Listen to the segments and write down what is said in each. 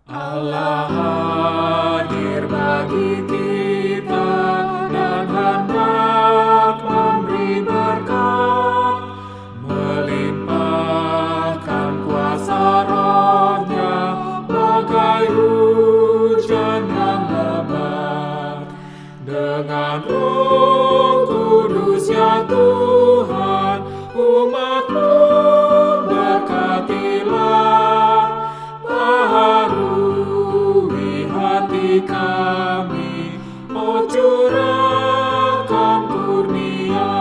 Allah hadir bagi kita dan hendak memberi berkat, melimpahkan kuasa Roh-Nya bagai hujan yang lebat. Dengan Roh Kudus ya Tuhan, umat-Mu berkatilah, baharui hati kami, oh curahkan kurnia.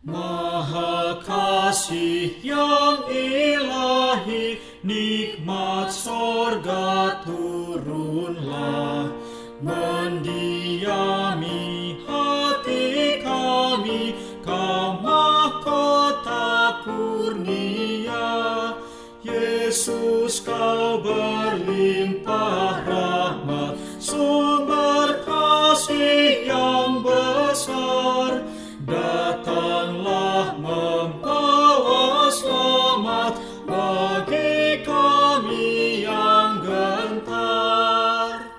Maha kasih yang ilahi, nikmat sorga turunlah, mendiami hati kami, Kau mahkota kurnia. Yesus, Kau berlimpah rahmat, sumber kasih yang besar. Datanglah membawa selamat bagi kami yang gentar.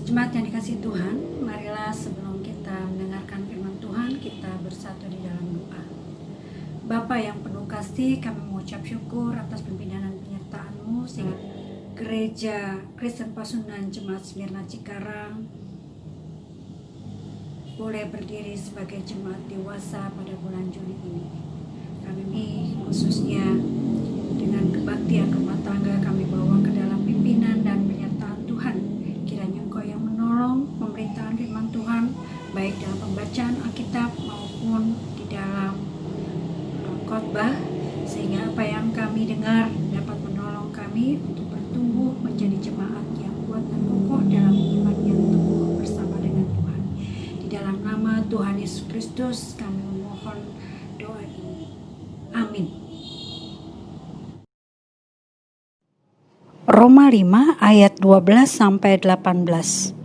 Jemaat yang dikasihi Tuhan, marilah sebelum kita mendengarkan firman Tuhan, kita bersatu di dalam doa. Bapa yang penuh kasih, kami mengucap syukur atas pimpinan dan penyertaan-Mu sehingga Gereja Kristen Pasundan Jemaat Smyrna Cikarang boleh berdiri sebagai jemaat dewasa pada bulan Juli ini. Kami khususnya dengan kebaktian rumah tangga kami bawa ke dalam pimpinan dan penyertaan Tuhan. Kiranya Engkau yang menolong pemberitaan firman Tuhan, baik dalam pembacaan Alkitab maupun di dalam khotbah, sehingga apa yang kami dengar dapat menolong kami untuk bertumbuh menjadi jemaat yang kuat dan kokoh dalam iman yang teguh bersama dengan Tuhan. Di dalam nama Tuhan Yesus Kristus kami memohon doa ini. Amin. Roma 5 ayat 12-18.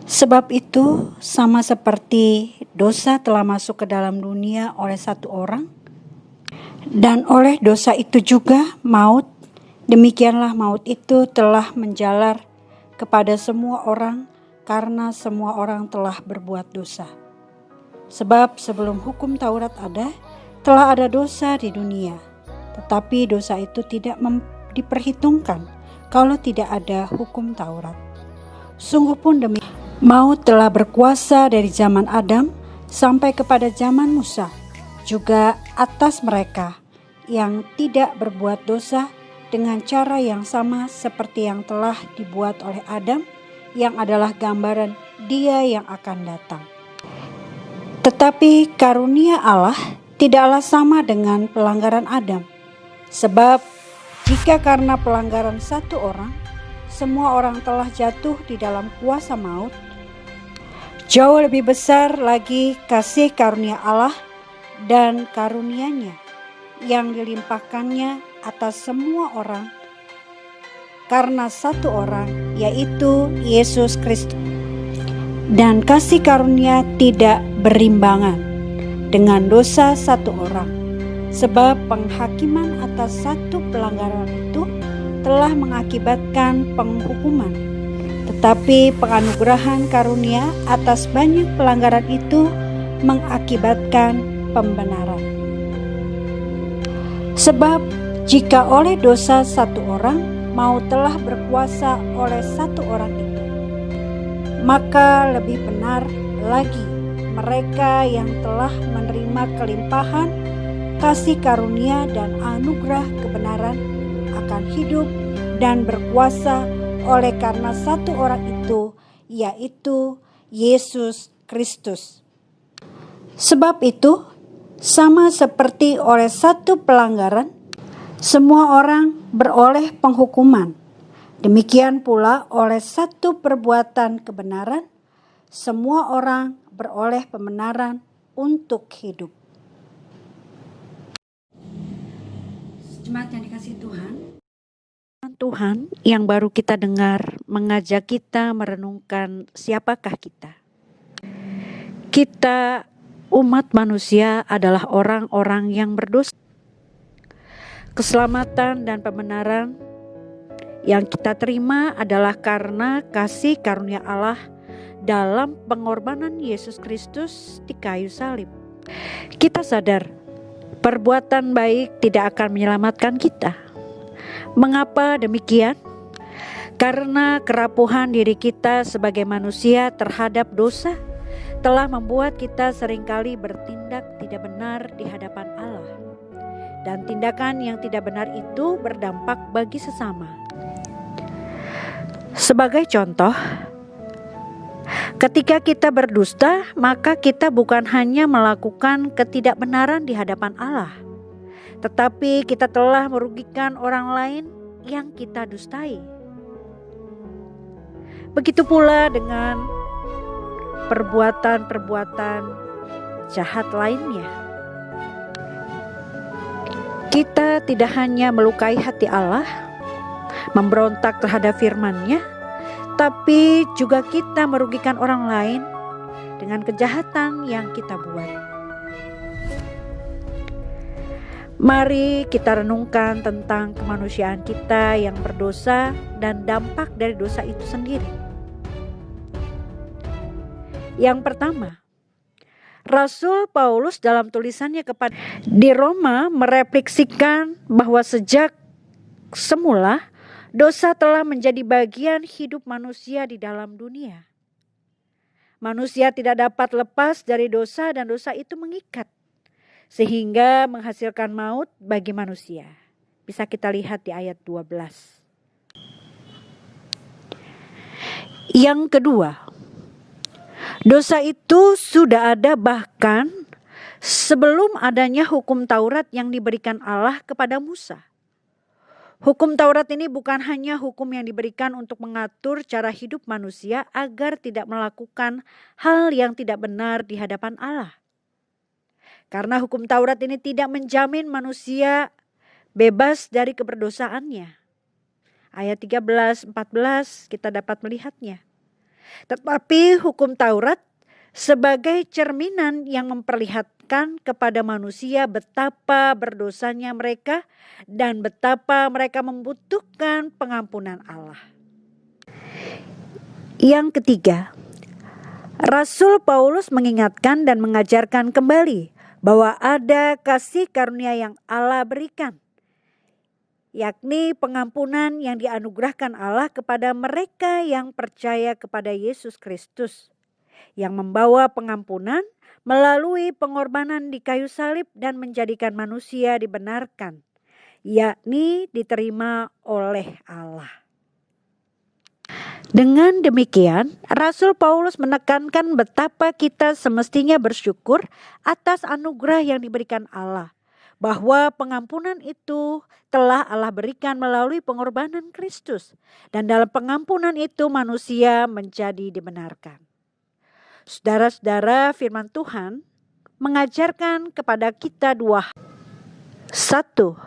Sebab itu sama seperti dosa telah masuk ke dalam dunia oleh satu orang, dan oleh dosa itu juga maut, demikianlah maut itu telah menjalar kepada semua orang karena semua orang telah berbuat dosa. Sebab sebelum hukum Taurat ada, telah ada dosa di dunia, tetapi dosa itu tidak diperhitungkan kalau tidak ada hukum Taurat. Sungguh pun demikian, maut telah berkuasa dari zaman Adam sampai kepada zaman Musa, juga atas mereka yang tidak berbuat dosa, dengan cara yang sama seperti yang telah dibuat oleh Adam, yang adalah gambaran Dia yang akan datang. Tetapi karunia Allah tidaklah sama dengan pelanggaran Adam. Sebab jika karena pelanggaran satu orang, semua orang telah jatuh di dalam kuasa maut, jauh lebih besar lagi kasih karunia Allah dan karunia-Nya yang dilimpahkannya atas semua orang karena satu orang, yaitu Yesus Kristus. Dan kasih karunia tidak berimbangan dengan dosa satu orang, sebab penghakiman atas satu pelanggaran itu telah mengakibatkan penghukuman, tetapi penganugerahan karunia atas banyak pelanggaran itu mengakibatkan pembenaran. Sebab jika oleh dosa satu orang maut telah berkuasa oleh satu orang itu, maka lebih benar lagi mereka yang telah menerima kelimpahan kasih karunia dan anugerah kebenaran akan hidup dan berkuasa oleh karena satu orang itu, yaitu Yesus Kristus. Sebab itu, sama seperti oleh satu pelanggaran, semua orang beroleh penghukuman. Demikian pula oleh satu perbuatan kebenaran, semua orang beroleh pembenaran untuk hidup. Jemaat yang dikasihi Tuhan yang baru kita dengar mengajak kita merenungkan siapakah kita. Kita umat manusia adalah orang-orang yang berdosa. Keselamatan dan pembenaran yang kita terima adalah karena kasih karunia Allah dalam pengorbanan Yesus Kristus di kayu salib. Kita sadar perbuatan baik tidak akan menyelamatkan kita. Mengapa demikian? Karena kerapuhan diri kita sebagai manusia terhadap dosa telah membuat kita seringkali bertindak tidak benar di hadapan Allah. Dan tindakan yang tidak benar itu berdampak bagi sesama. Sebagai contoh, ketika kita berdusta, maka kita bukan hanya melakukan ketidakbenaran di hadapan Allah, tetapi kita telah merugikan orang lain yang kita dustai. Begitu pula dengan perbuatan-perbuatan jahat lainnya. Kita tidak hanya melukai hati Allah, memberontak terhadap firman-Nya, tapi juga kita merugikan orang lain dengan kejahatan yang kita buat. Mari kita renungkan tentang kemanusiaan kita yang berdosa dan dampak dari dosa itu sendiri. Yang pertama, Rasul Paulus dalam tulisannya kepada di Roma merefleksikan bahwa sejak semula dosa telah menjadi bagian hidup manusia di dalam dunia. Manusia tidak dapat lepas dari dosa dan dosa itu mengikat, sehingga menghasilkan maut bagi manusia. Bisa kita lihat di ayat 12. Yang kedua, dosa itu sudah ada bahkan sebelum adanya hukum Taurat yang diberikan Allah kepada Musa. Hukum Taurat ini bukan hanya hukum yang diberikan untuk mengatur cara hidup manusia agar tidak melakukan hal yang tidak benar di hadapan Allah. Karena hukum Taurat ini tidak menjamin manusia bebas dari keberdosaannya. Ayat 13-14 kita dapat melihatnya. Tetapi hukum Taurat sebagai cerminan yang memperlihatkan kepada manusia betapa berdosanya mereka dan betapa mereka membutuhkan pengampunan Allah. Yang ketiga, Rasul Paulus mengingatkan dan mengajarkan kembali bahwa ada kasih karunia yang Allah berikan, yakni pengampunan yang dianugerahkan Allah kepada mereka yang percaya kepada Yesus Kristus, yang membawa pengampunan melalui pengorbanan di kayu salib dan menjadikan manusia dibenarkan, yakni diterima oleh Allah. Dengan demikian, Rasul Paulus menekankan betapa kita semestinya bersyukur atas anugerah yang diberikan Allah, bahwa pengampunan itu telah Allah berikan melalui pengorbanan Kristus, dan dalam pengampunan itu manusia menjadi dibenarkan. Saudara-saudara, firman Tuhan mengajarkan kepada kita dua hal. Satu,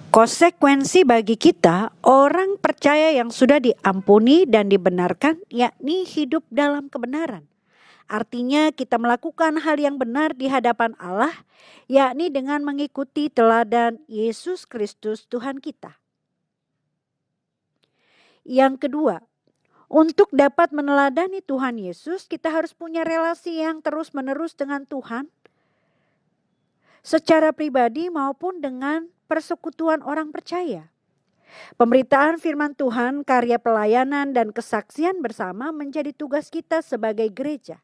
konsekuensi bagi kita orang percaya yang sudah diampuni dan dibenarkan, yakni hidup dalam kebenaran. Artinya kita melakukan hal yang benar di hadapan Allah, yakni dengan mengikuti teladan Yesus Kristus Tuhan kita. Yang kedua, untuk dapat meneladani Tuhan Yesus, kita harus punya relasi yang terus-menerus dengan Tuhan, secara pribadi maupun dengan persekutuan orang percaya. Pemberitaan firman Tuhan, karya pelayanan dan kesaksian bersama menjadi tugas kita sebagai gereja.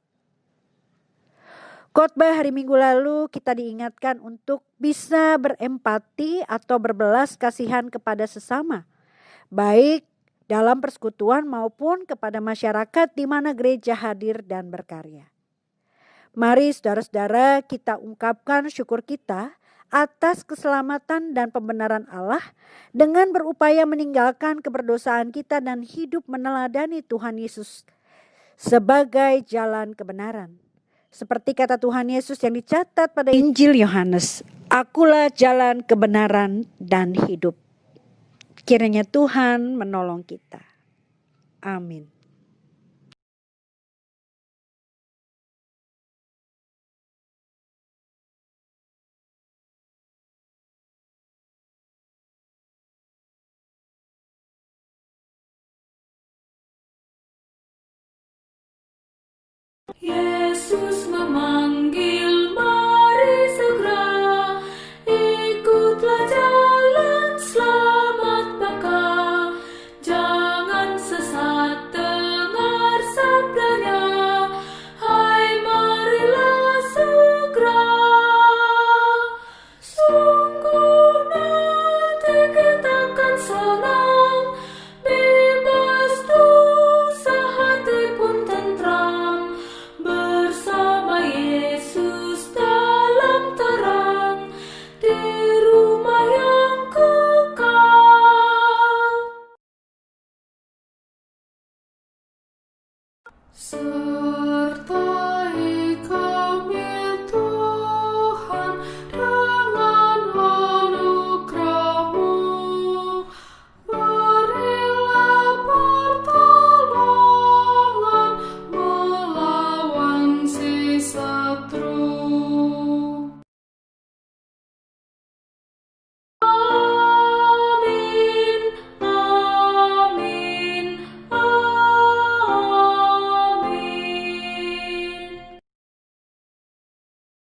Khotbah hari Minggu lalu kita diingatkan untuk bisa berempati atau berbelas kasihan kepada sesama, baik dalam persekutuan maupun kepada masyarakat di mana gereja hadir dan berkarya. Mari saudara-saudara kita ungkapkan syukur kita atas keselamatan dan pembenaran Allah dengan berupaya meninggalkan keberdosaan kita dan hidup meneladani Tuhan Yesus sebagai jalan kebenaran. Seperti kata Tuhan Yesus yang dicatat pada Injil Yohanes, "Akulah jalan, kebenaran, dan hidup." Kiranya Tuhan menolong kita. Amin. Yesus